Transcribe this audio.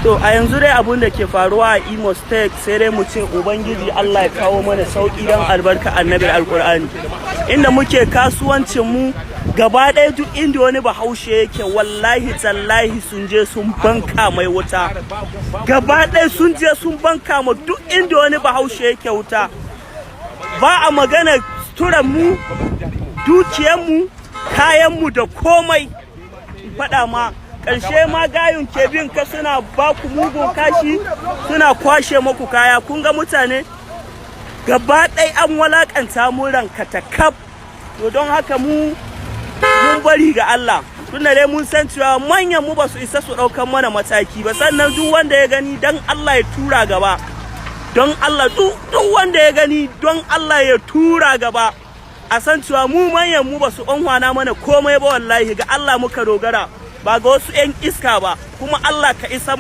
To a yanzu dai abun da ke faruwa a Imo State sai dai mu ce Ubangiji Allah ya kawo mana sauki don albarka annabi alkur'ani. Inda muke kasuwancin mu gaba ɗaya duk inda wani bahaushe yake wallahi tallahi sun je sun banka mai wuta. Gaba ɗaya sun je sun banka ma duk inda wani bahaushe yake wuta. Ba a magana suturan mu, dukiyan mu, kayan mu da komai. Faɗa ma ƙarshe ma gayun ke bin ka suna ba ku mugun kashi suna kwashe maku kaya. Kun ga mutane gaba ɗaya an walakanta mu ranka ta kaf. To don haka mun bari ga Allah, tunda dai mun san cewa manyan mu ba su isa su ɗaukan mana mataki ba. Sannan duk wanda ya gani don Allah ya tura gaba, don Allah duk wanda ya gani don Allah ya tura gaba. A san cewa mu manyan mu ba su ɓanwana mana komai ba, wallahi ga Allah muka dogara, ba ga wasu 'yan iska ba. Kuma Allah ka isan